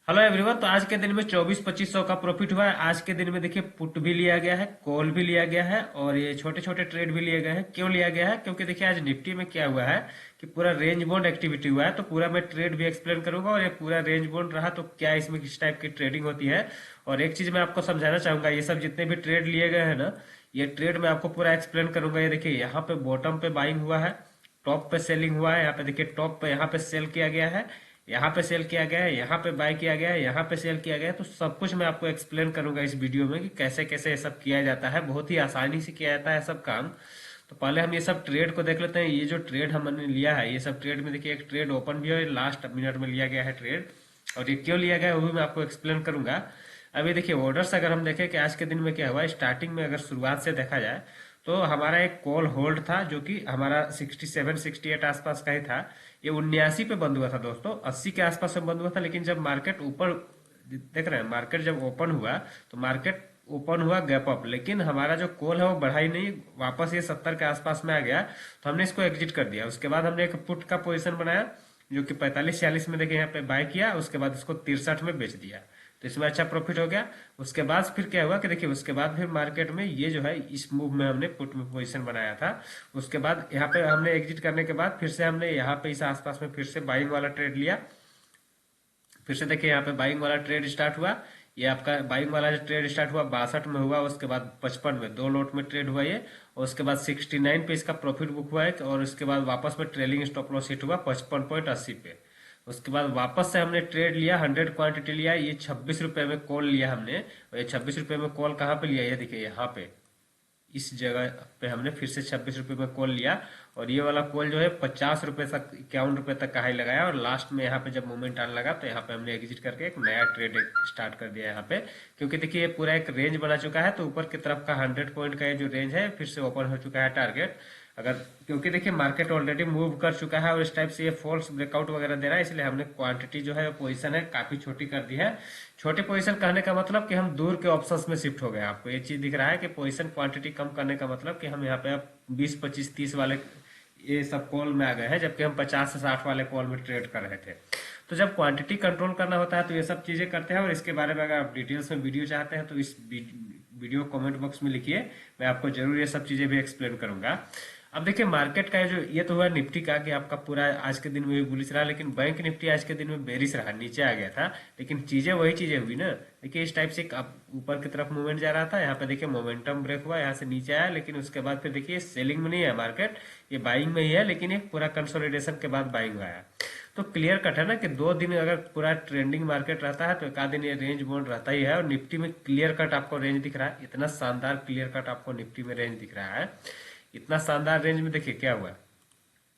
Hello everyone. तो आज के दिन में 24-25 सौ का प्रॉफिट हुआ है। आज के दिन में देखिए पुट भी लिया गया है, कॉल भी लिया गया है और ये छोटे छोटे ट्रेड भी लिए गए हैं। क्यों लिया गया है? क्योंकि देखिए आज निफ्टी में क्या हुआ है कि पूरा रेंज बाउंड एक्टिविटी हुआ है। तो पूरा मैं ट्रेड भी एक्सप्लेन करूंगा और ये पूरा रेंज बाउंड रहा तो क्या इसमें किस टाइप की ट्रेडिंग होती है। और एक चीज मैं आपको समझाना चाहूंगा, ये सब जितने भी ट्रेड लिए गए हैं ना, ये ट्रेड मैं आपको पूरा एक्सप्लेन करूंगा। ये देखिए यहाँ पे बॉटम पे बाइंग हुआ है, टॉप पे सेलिंग हुआ है। यहाँ पे देखिए टॉप पे यहाँ पे सेल किया गया है, यहाँ पे सेल किया गया है, यहाँ पे बाय किया गया है, यहाँ पे सेल किया गया है। तो सब कुछ मैं आपको एक्सप्लेन करूंगा इस वीडियो में कि कैसे कैसे ये सब किया जाता है। बहुत ही आसानी से किया जाता है सब काम। तो पहले हम ये सब ट्रेड को देख लेते हैं। ये जो ट्रेड हमने लिया है, ये सब ट्रेड में देखिए एक ट्रेड ओपन भी है, लास्ट मिनट में लिया गया है ट्रेड। और ये क्यों लिया गया है वो भी मैं आपको एक्सप्लेन करूंगा। अभी देखिए ऑर्डर्स अगर हम देखें कि आज के दिन में क्या हुआ, स्टार्टिंग में अगर शुरुआत से देखा जाए तो हमारा एक कॉल होल्ड था जो कि हमारा 67-68 आसपास का ही था। ये 79 पे बंद हुआ था दोस्तों, 80 के आसपास में बंद हुआ था। लेकिन जब मार्केट ऊपर, देख रहे हैं, मार्केट जब ओपन हुआ तो मार्केट ओपन हुआ गैप अप, लेकिन हमारा जो कॉल है वो बढ़ा ही नहीं, वापस ये 70 के आसपास में आ गया। तो हमने इसको एग्जिट कर दिया। उसके बाद हमने एक पुट का पोजीशन बनाया जो कि 45-46 में देखिए यहाँ पे बाय किया, उसके बाद इसको 63 में बेच दिया। तो इसमें अच्छा प्रॉफिट हो गया। उसके बाद फिर क्या हुआ कि देखिए उसके बाद फिर मार्केट में ये जो है इस मूव में हमने पुट में पोजीशन बनाया था। उसके बाद यहाँ पे हमने एग्जिट करने के बाद फिर से हमने यहाँ पे इस आसपास में फिर से बाइंग वाला ट्रेड लिया। फिर से देखिए यहाँ पे बाइंग वाला ट्रेड स्टार्ट हुआ। ये आपका बाइंग वाला जो ट्रेड स्टार्ट हुआ 62 में हुआ, उसके बाद 55 में, दो लोट में ट्रेड हुआ ये। और उसके बाद 69 पे इसका प्रॉफिट बुक हुआ है और उसके बाद वापस में ट्रेलिंग स्टॉप लॉस हिट हुआ 55.80 पे। उसके बाद वापस से हमने ट्रेड लिया, 100 क्वांटिटी लिया, ये 26 रुपए में कॉल लिया हमने। और ये 26 रुपए में कॉल कहाँ पे लिया, ये देखिए यहाँ पे इस जगह पे हमने फिर से 26 रुपए में कॉल लिया। और ये वाला कॉल जो है 50 रुपए तक, 51 रुपए तक का हाई लगाया। और लास्ट में यहाँ पे जब मोमेंट आने लगा तो यहाँ पे हमने एग्जिट करके एक नया ट्रेड स्टार्ट कर दिया यहाँ पे। क्योंकि देखिए ये पूरा एक रेंज बना चुका है, तो ऊपर की तरफ का 100 पॉइंट का ये जो रेंज है फिर से ओपन हो चुका है टारगेट। अगर, क्योंकि देखिए मार्केट ऑलरेडी मूव कर चुका है और इस टाइप से ये फॉल्स ब्रेकआउट वगैरह दे रहा है, इसलिए हमने क्वांटिटी जो है पोजीशन है काफी छोटी कर दी है। छोटी पोजीशन कहने का मतलब कि हम दूर के ऑप्शंस में शिफ्ट हो गए। आपको ये चीज दिख रहा है कि पोजीशन क्वांटिटी कम करने का मतलब कि हम यहाँ पे अब 20-25-30 वाले ये सब कॉल में आ गए हैं, जबकि हम 50 से 60 वाले कॉल में ट्रेड कर रहे थे। तो जब क्वांटिटी कंट्रोल करना होता है तो ये सब चीजें करते हैं। और इसके बारे में अगर आप डिटेल्स में वीडियो चाहते हैं तो इस वीडियो कमेंट बॉक्स में लिखिए, मैं आपको जरूर ये सब चीजें भी एक्सप्लेन करूंगा। अब देखिए मार्केट का जो ये तो हुआ निफ्टी का कि आपका पूरा आज के दिन में भी बुलिश रहा, लेकिन बैंक निफ्टी आज के दिन में बेरिश रहा, नीचे आ गया था। लेकिन चीजें वही चीजें हुई ना। देखिए इस टाइप से ऊपर की तरफ मूवमेंट जा रहा था, यहाँ पे देखिए मोमेंटम ब्रेक हुआ, यहाँ से नीचे आया, लेकिन उसके बाद फिर देखिए सेलिंग में नहीं है मार्केट, ये बाइंग में ही है। लेकिन एक पूरा कंसोलिडेशन के बाद बाइंग आया। तो क्लियर कट है ना कि 2 दिन अगर पूरा ट्रेंडिंग मार्केट रहता है तो एक आध दिन ये रेंज बाउंड रहता ही है। और निफ्टी में क्लियर कट आपको रेंज दिख रहा है, इतना शानदार क्लियर कट आपको निफ्टी में रेंज दिख रहा है। इतना शानदार रेंज में देखिए क्या हुआ,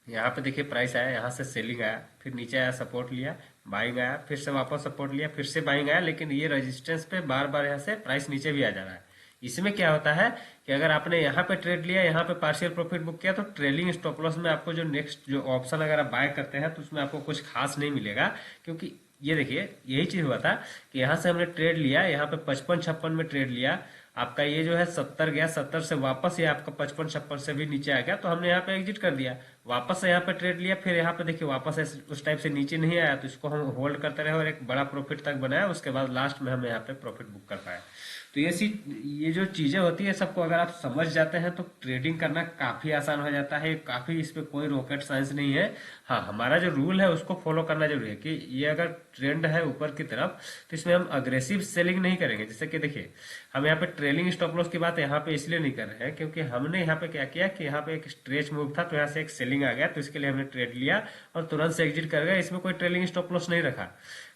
यहाँ पे देखिए प्राइस आया, यहाँ से सेलिंग आया, फिर नीचे आया, सपोर्ट लिया, बाइंग आया, फिर से वापस सपोर्ट लिया, फिर से बाइंग आया। लेकिन ये रेजिस्टेंस पे बार बार यहाँ से प्राइस नीचे भी आ जा रहा है। इसमें क्या होता है कि अगर आपने यहाँ पे ट्रेड लिया, यहाँ पे पार्शियल प्रॉफिट बुक किया, तो ट्रेलिंग स्टॉप लॉस में आपको जो नेक्स्ट जो ऑप्शन अगर आप बाय करते हैं तो उसमें आपको कुछ खास नहीं मिलेगा। क्योंकि ये देखिए यही चीज हुआ था कि यहाँ से हमने ट्रेड लिया, यहाँ पे 55-56 में ट्रेड लिया, आपका ये जो है 70 गया, 70 से वापस ये आपका 55-56 से भी नीचे आ गया, तो हमने यहाँ पे एग्जिट कर दिया। वापस से यहाँ पे ट्रेड लिया, फिर यहाँ पे देखिए वापस उस टाइप से नीचे नहीं आया, तो इसको हम होल्ड करते रहे और एक बड़ा प्रॉफिट तक बनाया। उसके बाद लास्ट में हम यहाँ पे प्रॉफिट बुक कर पाए। तो ये जो चीजें होती है सबको अगर आप समझ जाते हैं तो ट्रेडिंग करना काफी आसान हो जाता है। काफी इस पे कोई रॉकेट साइंस नहीं है। हाँ, हमारा जो रूल है उसको फॉलो करना जरूरी है कि ये अगर ट्रेंड है ऊपर की तरफ तो इसमें हम अग्रेसिव सेलिंग नहीं करेंगे। जैसे कि देखिए हम यहाँ पे ट्रेलिंग स्टॉप लॉस की बात यहाँ पे इसलिए नहीं कर रहे हैं क्योंकि हमने यहाँ पे क्या किया कि यहाँ पे एक स्ट्रेच मूव था, तो यहाँ से एक सेलिंग आ गया, तो इसके लिए हमने ट्रेड लिया और तुरंत से एग्जिट कर गया। इसमें कोई ट्रेलिंग स्टॉप लॉस नहीं रखा।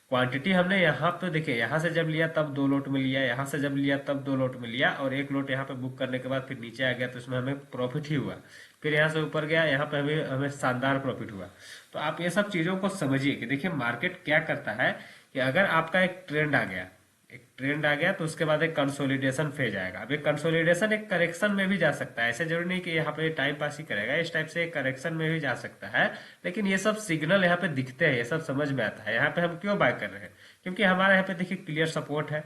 क्वांटिटी हमने यहाँ पे देखिए, यहाँ से जब लिया तब 2 लोट में लिया, यहाँ से जब लिया तब 2 लोट में लिया, और एक लोट यहाँ पे बुक करने के बाद फिर नीचे आ गया, तो इसमें हमें प्रॉफिट ही हुआ। फिर यहाँ से ऊपर गया, यहाँ पे हमें हमें शानदार प्रॉफिट हुआ। तो आप ये सब चीजों को समझिए कि देखिए मार्केट क्या करता है कि अगर आपका एक ट्रेंड आ गया, एक ट्रेंड आ गया तो उसके बाद एक कंसोलिडेशन फेज आएगा। अब एक कंसोलिडेशन एक करेक्शन में भी जा सकता है, ऐसे जरूरी नहीं कि यहाँ पे टाइम पास ही करेगा, इस टाइप से एक करेक्शन में भी जा सकता है। लेकिन ये सब सिग्नल यहाँ पे दिखते हैं, ये सब समझ में आता है। यहाँ पे हम क्यों बाय कर रहे हैं? क्योंकि हमारा यहाँ पे देखिए क्लियर सपोर्ट है,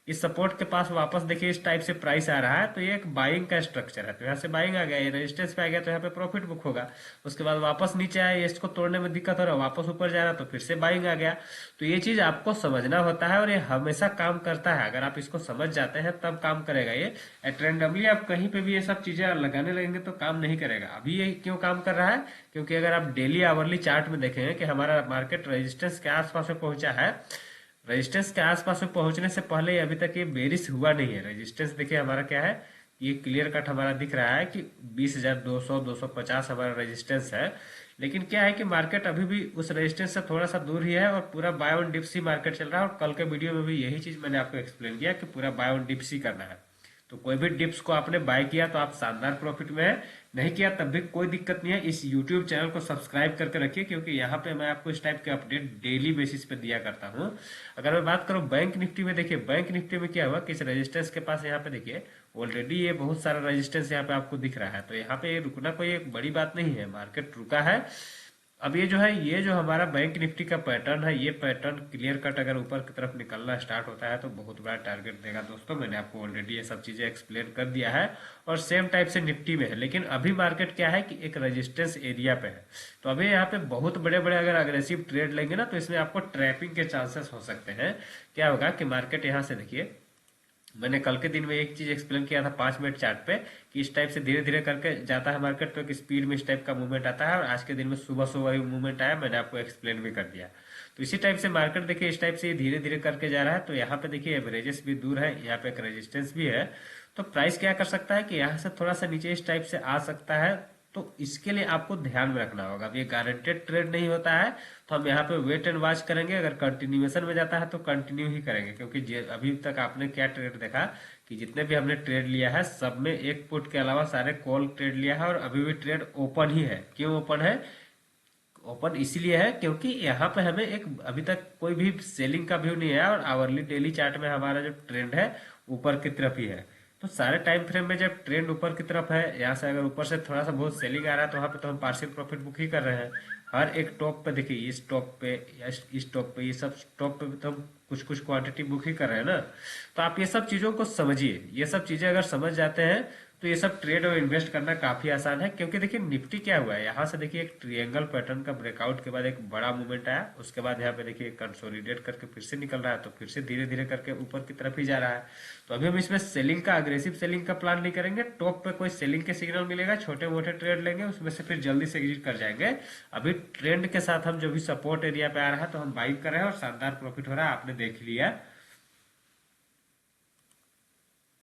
इस सपोर्ट के पास वापस देखिए इस टाइप से प्राइस आ रहा है, तो ये एक बाइंग का स्ट्रक्चर है। तो यहाँ से बाइंग आ गया, ये रेजिस्टेंस पे आ गया, तो यहाँ पे प्रॉफिट बुक होगा। उसके बाद वापस नीचे आया, इसको तोड़ने में दिक्कत हो रहा है, वापस ऊपर जा रहा है, तो फिर से बाइंग आ गया। तो ये चीज आपको समझना होता है और ये हमेशा काम करता है। अगर आप इसको समझ जाते हैं तब काम करेगा ये। रैंडमली आप कहीं पे भी ये सब चीजें लगाने लगेंगे तो काम नहीं करेगा। अभी ये क्यों काम कर रहा है, क्योंकि अगर आप डेली आवरली चार्ट में देखेंगे कि हमारा मार्केट रेजिस्टेंस के आसपास में पहुंचा है, रेजिस्टेंस के आसपास में पहुंचने से पहले अभी तक ये बेरिश हुआ नहीं है। रेजिस्टेंस देखिए हमारा क्या है, ये क्लियर कट हमारा दिख रहा है कि 20,200 250 हमारा रेजिस्टेंस है। लेकिन क्या है कि मार्केट अभी भी उस रेजिस्टेंस से थोड़ा सा दूर ही है और पूरा बाय ऑन डिप्स ही मार्केट चल रहा है। और कल के वीडियो में भी यही चीज मैंने आपको एक्सप्लेन किया कि पूरा बाय ऑन डिप्स ही करना है। तो कोई भी डिप्स को आपने बाय किया तो आप शानदार प्रॉफिट में है, नहीं किया तब भी कोई दिक्कत नहीं है। इस यूट्यूब चैनल को सब्सक्राइब करके रखिए, क्योंकि यहाँ पे मैं आपको इस टाइप के अपडेट डेली बेसिस पे दिया करता हूँ। अगर मैं बात करूँ बैंक निफ्टी में, देखिए बैंक निफ्टी में क्या हुआ कि इस रेजिस्टेंस के पास यहाँ पे देखिए ऑलरेडी ये बहुत सारा रेजिस्टेंस यहाँ पे आपको दिख रहा है। तो यहाँ पे रुकना कोई एक बड़ी बात नहीं है, मार्केट रुका है। अब ये जो है, ये जो हमारा बैंक निफ्टी का पैटर्न है, ये पैटर्न क्लियर कट अगर ऊपर की तरफ निकलना स्टार्ट होता है तो बहुत बड़ा टारगेट देगा दोस्तों। मैंने आपको ऑलरेडी ये सब चीजें एक्सप्लेन कर दिया है। और सेम टाइप से निफ्टी में है, लेकिन अभी मार्केट क्या है कि एक रेजिस्टेंस एरिया पे है। तो अभी यहाँ पे बहुत बड़े बड़े अगर अग्रेसिव ट्रेड लेंगे ना, तो इसमें आपको ट्रैपिंग के चांसेस हो सकते हैं। क्या होगा कि मार्केट यहाँ से देखिए, मैंने कल के दिन में एक चीज एक्सप्लेन किया था 5 मिनट चार्ट पे कि इस टाइप से धीरे धीरे करके जाता है मार्केट, तो एक स्पीड में इस टाइप का मूवमेंट आता है। और आज के दिन में सुबह सुबह वही मूवमेंट आया, मैंने आपको एक्सप्लेन भी कर दिया। तो इसी टाइप से मार्केट देखिए इस टाइप से धीरे धीरे करके जा रहा है। तो यहाँ पे देखिए एवरेजेस भी दूर है, यहाँ पे एक रेजिस्टेंस भी है। तो प्राइस क्या कर सकता है कि यहाँ से थोड़ा सा नीचे इस टाइप से आ सकता है। तो इसके लिए आपको ध्यान में रखना होगा। अब ये गारंटेड ट्रेड नहीं होता है, तो हम यहाँ पे वेट एंड वॉच करेंगे। अगर कंटिन्यूएशन में जाता है तो कंटिन्यू ही करेंगे, क्योंकि अभी तक आपने क्या ट्रेड देखा कि जितने भी हमने ट्रेड लिया है सब में एक पुट के अलावा सारे कॉल ट्रेड लिया है। और अभी भी ट्रेड ओपन ही है। क्यों ओपन है? ओपन इसीलिए है क्योंकि यहाँ पे हमें एक अभी तक कोई भी सेलिंग का व्यू नहीं है। और आवरली डेली चार्ट में हमारा जो ट्रेंड है ऊपर की तरफ ही है। तो सारे टाइम फ्रेम में जब ट्रेंड ऊपर की तरफ है, यहाँ से अगर ऊपर से थोड़ा सा बहुत सेलिंग आ रहा है तो वहाँ पे तो हम पार्शियल प्रॉफिट बुक ही कर रहे हैं। हर एक टॉप पे देखिए, इस टॉप पे या इस टॉप पे, ये सब टॉप पे तो हम कुछ कुछ क्वांटिटी बुक ही कर रहे हैं ना। तो आप ये सब चीजों को समझिए। ये सब चीजें अगर समझ जाते हैं तो ये सब ट्रेड और इन्वेस्ट करना काफी आसान है। क्योंकि देखिए निफ्टी क्या हुआ है, यहाँ से देखिए एक ट्रायंगल पैटर्न का ब्रेकआउट के बाद एक बड़ा मूवमेंट आया, उसके बाद यहाँ पे देखिए कंसोलिडेट करके फिर से निकल रहा है, तो फिर से धीरे धीरे करके ऊपर की तरफ ही जा रहा है। तो अभी हम इसमें सेलिंग का, अग्रेसिव सेलिंग का प्लान नहीं करेंगे। टॉप पे कोई सेलिंग के सिग्नल मिलेगा, छोटे मोटे ट्रेड लेंगे, उसमें से फिर जल्दी से एग्जिट कर जाएंगे। अभी ट्रेंड के साथ हम जो भी सपोर्ट एरिया पे आ रहा है तो हम बाइंग कर रहे हैं और शानदार प्रॉफिट हो रहा है, आपने देख लिया।